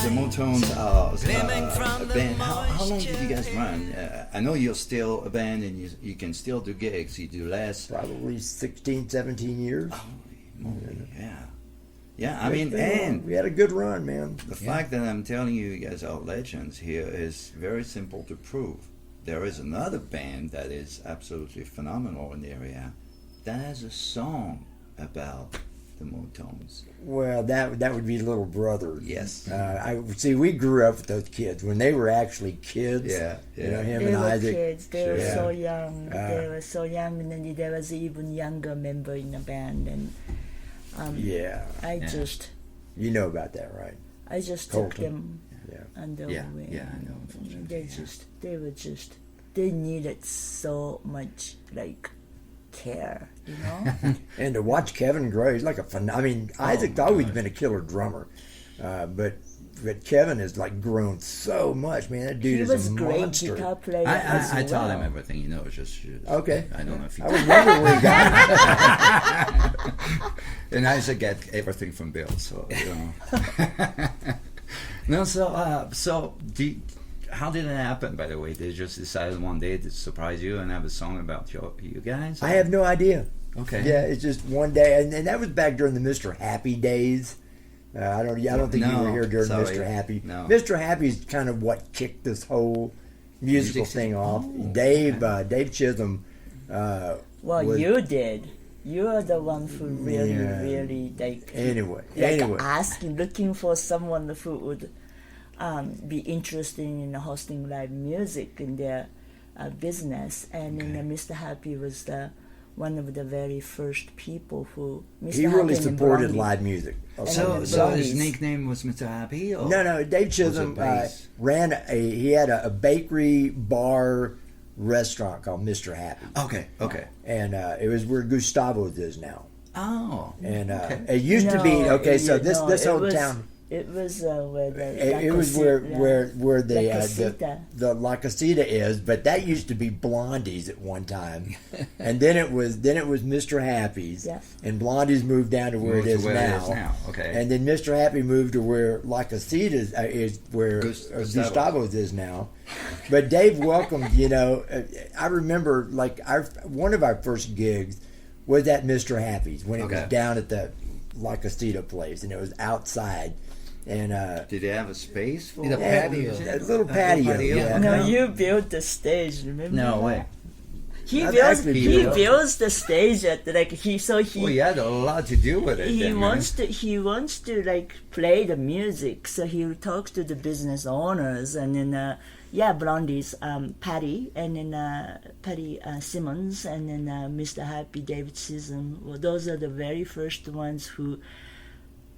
the Moetones are a band. How long did you guys run? I know you're still a band and you can still do gigs. You do less. Probably 16, 17 years. Oh, yeah. Yeah, I mean, and we had a good run, man. The fact that I'm telling you guys are legends here is very simple to prove. There is another band that is absolutely phenomenal in the area that has a song about the Moetones. Well, that would be Little Brother. Yes. I see. We grew up with those kids when they were actually kids. Yeah. You know, him They and were Isaac. kids. They were Yeah. so young. They were so young, and then there was even younger member in the band. And You know about that, right? I just Colton. took them under wing. Yeah, I know. They needed so much like care, you know. And to watch Kevin grow, he's like Isaac's always been a killer drummer, but Kevin has like grown so much, man. That dude He is was a great monster. guitar player as I well. taught him everything, you know. Just Okay. I don't know if he. I was wondering where he got it. And Isaac get everything from Bill, so you know. No, how did it happen? By the way, they just decided one day to surprise you and have a song about you guys. I have no idea. Okay. Yeah, it's just one day, and that was back during the Mr. Happy days. I don't think you were here during Mr. Happy. No. Mr. Happy's kind of what kicked this whole musical thing off. Dave Chisholm. You did. You're the one who really like. Anyway. Looking for someone who would be interested in hosting live music in their business, and then Mr. Happy was one of the very first people who. He really supported live music. So his nickname was Mr. Happy? Or? No. Dave Chisholm he had a bakery bar restaurant called Mr. Happy. Okay. And it was where Gustavo's is now. Oh. And it used to be this whole town. It was where the it was where the La Casita is, but that used to be Blondie's at one time, and then it was Mr. Happy's, and Blondie's moved down to where it is now. Okay. And then Mr. Happy moved to where La Casita is where Gustavo's is now. But Dave welcomed. I remember one of our first gigs was at Mr. Happy's when it was down at the La Casita place, and it was outside. And did they have a space for a patio? A little patio. Yeah. No, you built the stage. Remember? No way. He builds the stage at he had a lot to do with it. He wants to play the music, so he talks to the business owners, and then Blondie's Patty, and then Patty Simmons, and then Mr. Happy, David Chisholm. Well, those are the very first ones who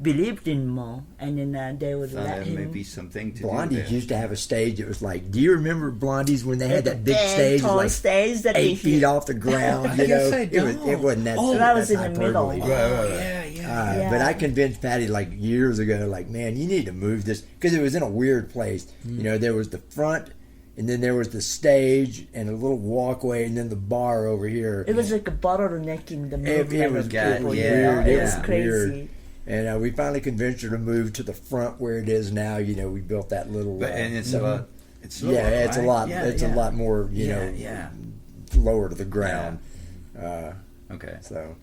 believed in Moe, and then they would let him. Maybe something to Blondie's do used to have a stage. It was like, do you remember Blondie's when they had that big stage, tall stage that 8 feet off the ground? It wasn't that. Oh, that was in the middle. Right. But I convinced Patty years ago, man, you need to move this because it was in a weird place. There was the front. And then there was the stage and a little walkway, and then the bar over here. It was like a bottlenecking the movement. It was weird. It was crazy. Weird. And we finally convinced her to move to the front where it is now. We built that little. And it's a lot. It's lower, it's right? a lot. It's a lot more. Lower to the ground. Okay. So.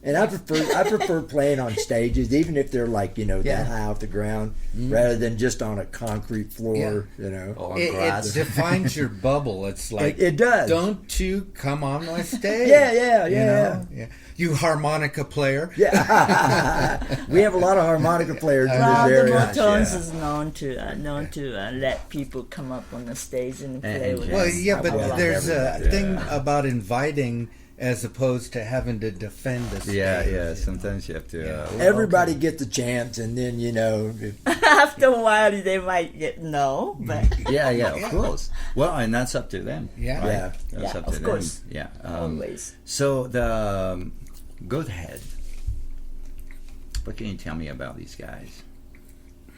And I prefer playing on stages, even if they're that high off the ground, rather than just on a concrete floor, Or grass. It defines your bubble. It's like it does. Don't you come on my stage? Yeah. You harmonica player. Yeah, we have a lot of harmonica players in this area. The Moetones is known to let people come up on the stage and play with us. Well, but there's a thing about inviting as opposed to having to defend the stage. Yeah. Sometimes you have to. Everybody gets a chance, and then after a while they might get no, but of course. Well, and that's up to them. Yeah, That's up to them. Of course. Yeah, always. So the Goathead. What can you tell me about these guys?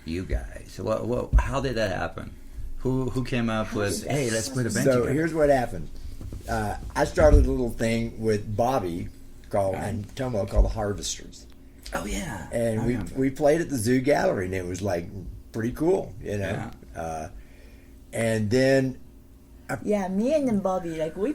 You guys. Well, how did that happen? Who came up with? Hey, let's put a band together. So here's what happened. I started a little thing with Bobby and Tomoe called the Harvesters. Oh yeah. And we played at the Zoo Gallery, and it was pretty cool, you know. And then yeah, me and then Bobby, like we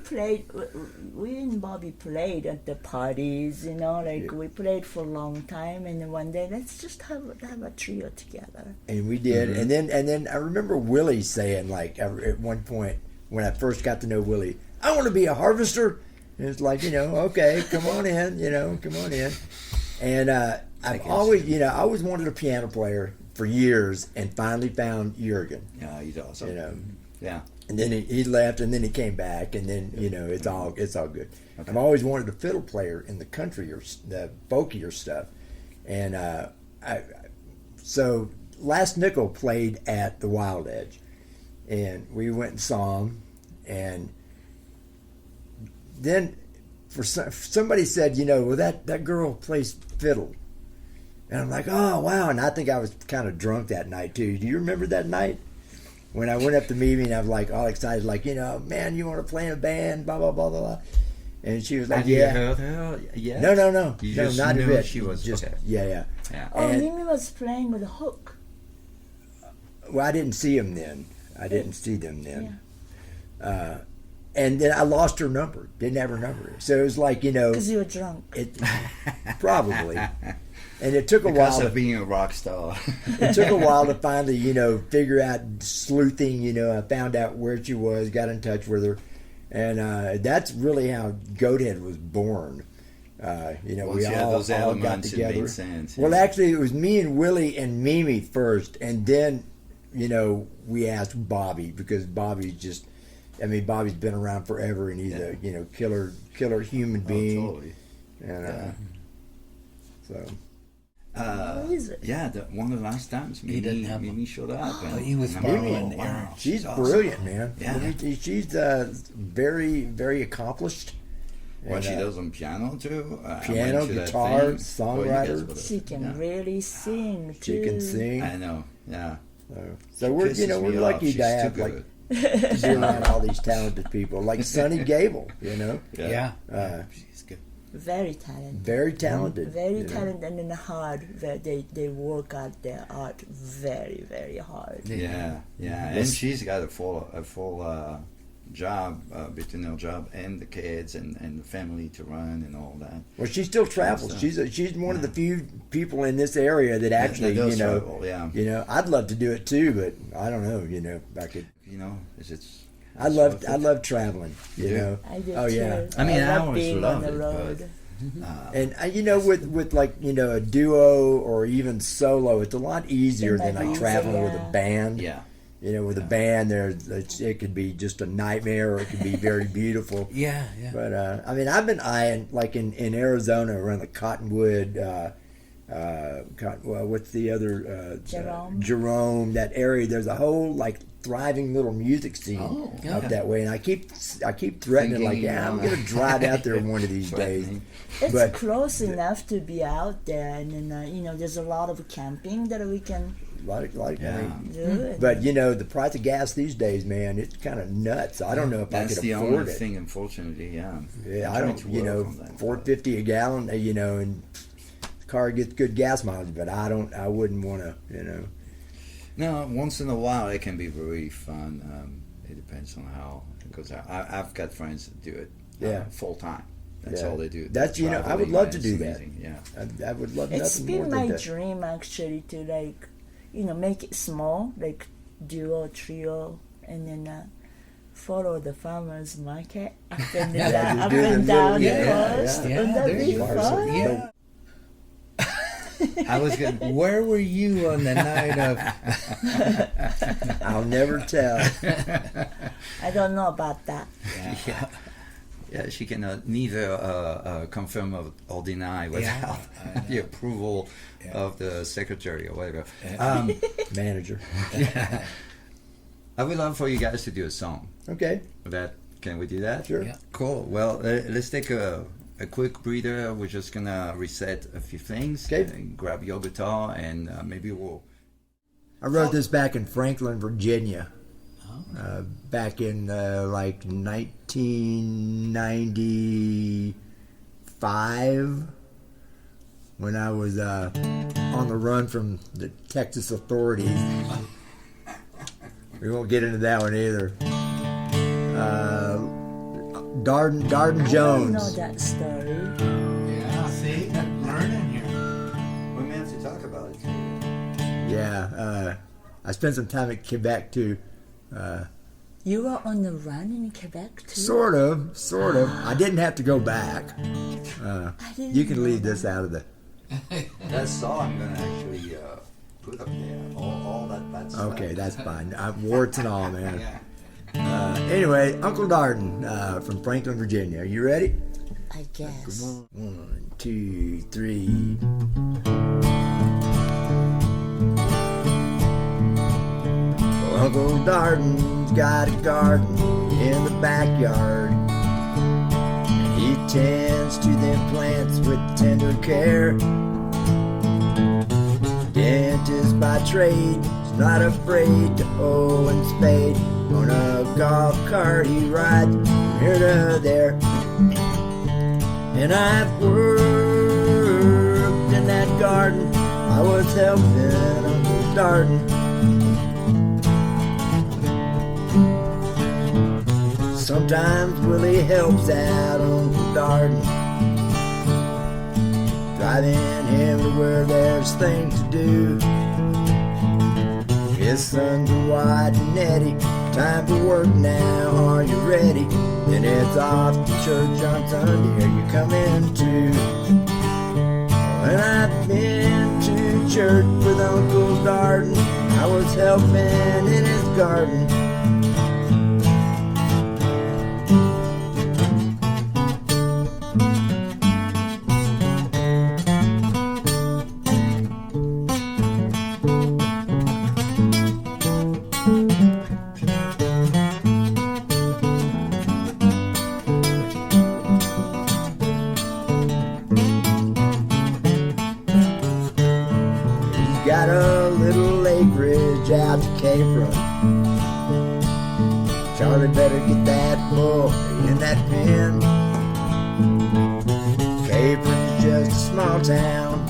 and Bobby played at the parties, you know, like we played for a long time, and then one day let's just have a trio together. And we did, and then I remember Willie saying, like, at one point when I first got to know Willie, I want to be a harvester. And it's like, you know, okay, come on in, you know, come on in. And I've always, you know, I always wanted a piano player for years, and finally found Jurgen. Yeah, he's awesome. You know, yeah. And then he left, and then he came back, and then, you know, it's all good. Okay. I've always wanted a fiddle player in the country or the folkier stuff, and so Last Nickel played at the Wild Edge, and we went and saw him, and then somebody said, you know, well, that girl plays fiddle, and I'm like, oh wow, and I think I was kind of drunk that night too. Do you remember that night? When I went up to Mimi and I was like all excited, like, you know, man, you want to play in a band, blah, blah, blah, blah, blah. And she was like, Have yeah. you heard her yet? No. You No, just not a knew bit. she was, just, okay. Yeah. Oh, And, Mimi was playing with a hook. well, I didn't see him then. I didn't see them then. And then I lost her number. Didn't have her number. So it was like, you know. Because you were drunk. Probably. And it took a Because while. of being a rock star. It took a while to finally, you know, figure out sleuthing. You know, I found out where she was, got in touch with her, and that's really how Goathead was born. You know, Once we you had all those got elements, it together. made sense, Well, yeah. actually, it was me and Willie and Mimi first, and then, you know, we asked Bobby, because Bobby's just, I mean, Bobby's been around forever, and he's a, you know, killer human being. Oh, totally. And so. What is it? Yeah, one of the last times Mimi showed up. And he was I'm like, borrowing oh, wow, She's awesome. brilliant, man. Yeah. She's very, very accomplished. What And, she does on piano too. piano, I went to that guitar, thing. songwriter. Well, you guys She can really sing too. She can sing. I know. Yeah. So we're, Pisses we're me lucky off. to have She's too like to be around all these talented people, like Sonny Gable. You know, Yeah. She's good. Very talented. very talented. Very you know. talented and then hard. They work out their art very, very hard. Yeah. And she's got a full job between her job and the kids and the family to run and all that. Well, she still travels. So, She's one of the few people in this area that actually, that does you know, travel, yeah. you know, I'd love to do it too, but I don't know. You know, I could. You know, it's. I love traveling. You know. I do Oh too. yeah. I mean, I love always being love on the it, road. And you know, with like, you know, a duo or even solo, it's a lot easier than like traveling with a band. Yeah. You know, with a band, it could be just a nightmare, or it could be very beautiful. Yeah. But I mean, I've been eyeing, like in Arizona around the Cottonwood. What's the other? Jerome. That area. There's a whole like thriving little music scene up that way, and I keep threatening, like, yeah, I'm gonna drive out there one of these days. It's But- close enough to be out there, and then you know, there's a lot of camping that we can Like, Yeah. I mean, do. but you know, the price of gas these days, man, it's kind of nuts. I don't know if That's I could the afford only it. thing, unfortunately. Yeah. Yeah, I'm I trying don't. to You work know, on that, $4.50 a gallon. You know, and the car gets good gas mileage, but I don't. I wouldn't want to. You know. No, once in a while it can be very fun. It depends on how, because I've got friends that do it full time. That's all they do. That's, They're you know, I would traveling, love and to it's do that. amazing. Yeah. I would love It's nothing more been than my that. dream actually to, like, you know, make it small, like duo, trio, and then follow the farmers market up and, Yeah, up do the and down the little- yeah, coast. yeah. Wouldn't that there be you are. fun? Yeah. I was going. Where were you on the night of? I'll never tell. I don't know about that. Yeah, she can neither confirm or deny without the approval of the secretary or whatever. Manager. I would love for you guys to do a song. Okay. Can we do that? Sure. Yeah. Cool. Well, let's take a quick breather. We're just gonna reset a few things. Okay. Grab your guitar and maybe we'll. I wrote this back in Franklin, Virginia. Back in like 1995, when I was on the run from the Texas authorities. We won't get into that one either. Darden I don't know Jones. that story. Yeah, see? Learning here. We meant to talk about it. Yeah, I spent some time at Quebec too. You were on the run in Quebec too? Sort of. I didn't have to go back. You can leave this out of the. That's all I'm going to actually put up there. All that stuff. Okay, that's fine. Warts and all, man. Anyway, Uncle Darden from Franklin, Virginia. Are you ready? I guess. 1, 2, 3. Well, Uncle Darden's got a garden in the backyard. And he tends to them plants with tender care. Dentist by trade, he's not afraid to hoe and spade. On a golf cart he rides from here to there. And I've worked in that garden, I was helping Uncle Darden. Sometimes Willie helps out Uncle Darden, driving him to where there's things to do. His sons are White and Eddie, time for work now, are you ready? Then it's off to church on Sunday, are you coming too? When I've been to church with Uncle Darden, I was helping in his garden. Got a little acreage out to Capron. Charlie better get that bull in that pen. Capron's just a small town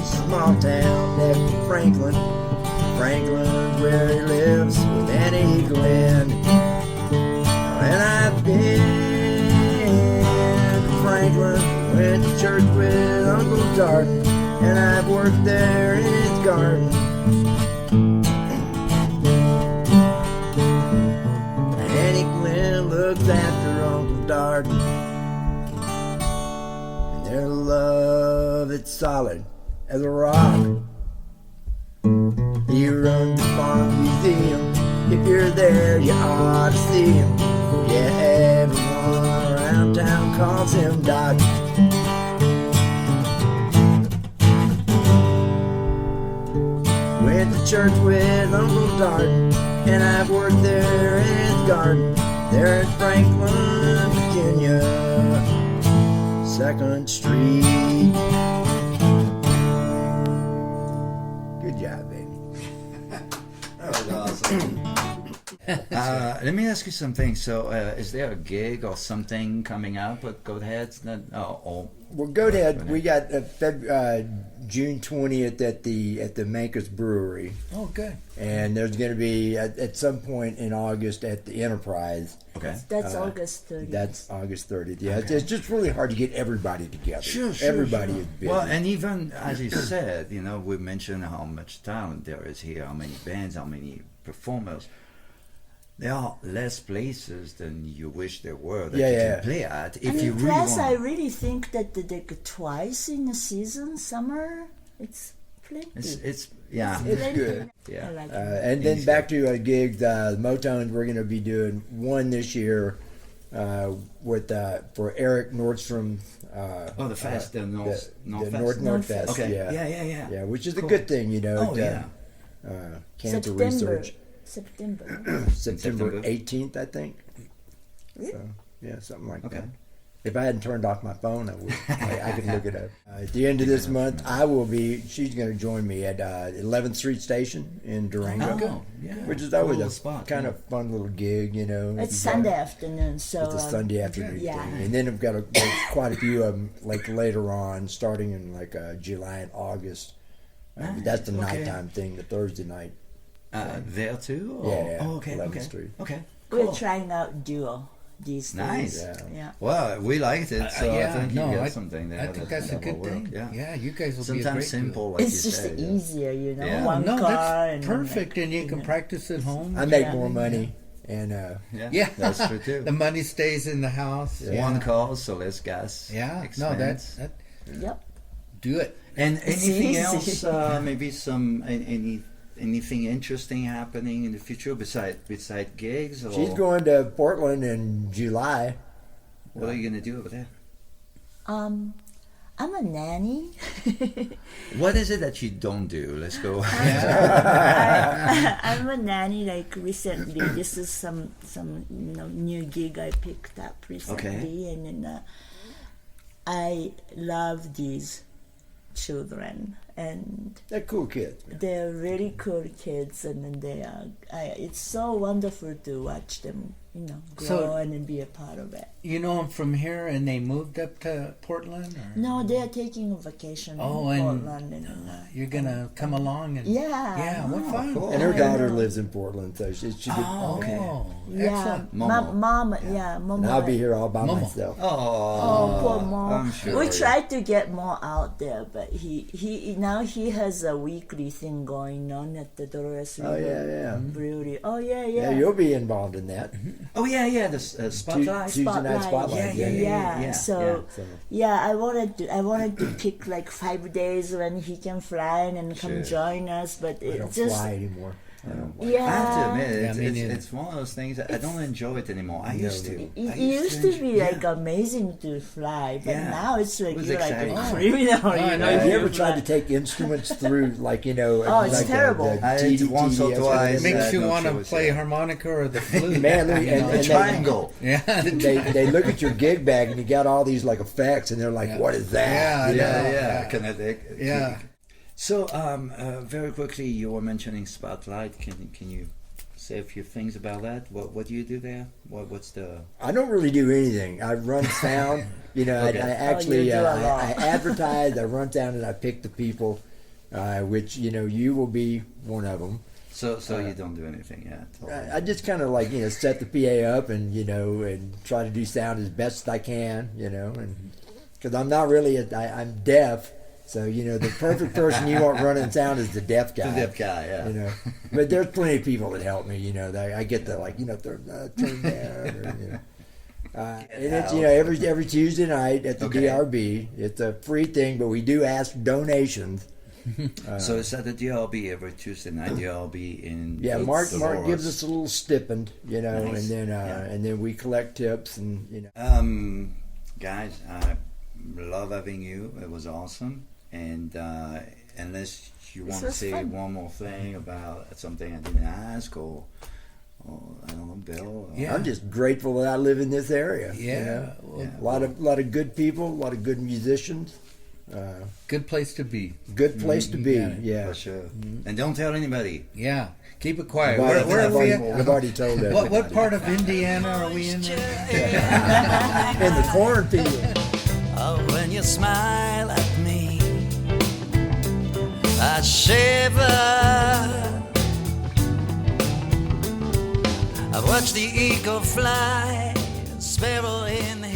next to Franklin. Franklin's where he lives with Annie Glenn. And I've been to Franklin, went to church with Uncle Darden, and I've worked there in his garden. Annie Glenn looks after Uncle Darden, and their love, it's solid as a rock. He runs the farm museum. If you're there, you ought to see him. Yeah, everyone around town calls him Doc. Went to church with Uncle Darden, and I've worked there in his garden, there in Franklin, Virginia, 2nd Street. Good job, baby. That was awesome. Let me ask you something. So, is there a gig or something coming up with Goatheads? Well, Goathead, we got June 20th at the Mancus Brewery. Oh, good. And there's going to be at some point in August at the Enterprise. Okay. That's August 30th. That's August 30th. Yeah, okay. It's just really hard to get everybody together. Sure. Everybody is busy. Well, and even as you said, we mentioned how much talent there is here, how many bands, how many performers. There are less places than you wish there were that you can play at. If you really plus, want. I really think that twice in a season, summer, it's plenty. It's good. Yeah. I like it. And then back to gigs, the Moetones, we're going to be doing one this year with for Eric Nordstrom. The fest, the North Fest. Okay. Yeah, which is a good thing, cancer research. September 18th, I think. Really? So, yeah, something like that. If I hadn't turned off my phone, I would. I could look it up. At the end of this month, she's going to join me at 11th Street Station in Durango, which is always a spot, kind of fun little gig, It's Sunday afternoon, so... It's a Sunday afternoon thing. And then I've got quite a few of them, like later on, starting in July and August. That's the Okay. nighttime thing, the Thursday night. There too? Or? Yeah, Oh, okay, 11th okay. Street. Okay, We're cool. trying out duo these Nice. days. Yeah. Yeah. Well, we liked it, so I think you get I something there. I think that's a that will good work. thing. Yeah. You guys will be a Sometimes great simple, duo. like It's you just said. easier, you know. Yeah. One No, car that's and perfect, and you you can know. practice at home. I make Yeah. more money, and Yeah, Yeah, that's true too. The money stays in the house. Yeah. One call, so less gas. Yeah, no, expense. that Yep. do it. And It's anything easy. else? Maybe anything interesting happening in the future beside gigs? Or she's going to Portland in July. What are you gonna do over there? I'm a nanny. What is it that you don't do? Let's go. I'm a nanny. Like recently, this is some new gig I picked up recently, and then I love these children, and They're cool kids. they're really cool kids, and then they are. It's so wonderful to watch them, grow So- and then be a part of it. You know them from here, and they moved up to Portland. Or? No, they are taking a vacation Oh, in and Portland, and you're gonna come along and yeah, what fun! cool. And her I daughter know. lives in Portland, so she should be. Oh, Okay. yeah, excellent. Momo. mom, yeah, Momo. And I'll be here all by Momo. myself. Oh, poor Mo. I'm sure. We tried to get Mo out there, but he now he has a weekly thing going on at the Dolores Oh, River yeah. Brewery. Oh yeah, Yeah, yeah. you'll be involved in that. Oh yeah, the spotlight. Tuesday night spotlight. Yeah. So So I wanted to pick like 5 days when he can fly and come Sure. join us, but I it don't just fly anymore. I don't. I have to yeah. admit, Yeah, me neither. it's one of those things that I don't enjoy it anymore. I used to. It I used to be enjoy- like amazing to fly, but Yeah. now it's like It was you're like exciting. a Oh. criminal. I know. Have you ever fly. tried to take instruments through, like, Oh, it's like terrible. I did once or TDT, twice. It makes you no want to choice, play yeah. harmonica or the flute. Man, look, you and- know? The and triangle. yeah, they look at your gig bag and you got all these like effects, and they're like, Yeah. "What is that?" Yeah, You know? Yeah. Kinetic. Yeah. So, very quickly, you were mentioning Spotlight. Can you say a few things about that? What do you do there? What's the? I don't really do anything. I run sound. Okay. I actually you do a lot. I advertise. I run sound, and I pick the people, which you will be one of them. So you don't do anything yet? I just kind of like set the PA up and and try to do sound as best I can, and because I'm not really I'm deaf, so the perfect person you want running sound is the deaf guy. The deaf guy, yeah. But there's plenty of people that help me. I get the turn down. And it's every Tuesday night at the Okay. DRB. It's a free thing, but we do ask donations. So it's at the DLB every Tuesday night. DLB in Yeah, Mark Dolores. gives us a little stipend, Nice. and then Yeah. and then we collect tips, and Guys, I love having you. It was awesome. And unless you want to was say fun. one more thing about something I didn't ask, or I don't know, Bill. Or, Yeah. I'm just grateful that I live in this area. Yeah. Well, Yeah. A lot of good people, a lot of good musicians. good place to be. Good place to You be. got it. Yeah. for sure. And don't tell anybody. Yeah, keep it quiet. I've Where are we at? already told everybody. What part of Indiana are we in? Now? In the cornfield. Oh, when you smile at me, I shiver. I watch the eagle fly, sparrow in the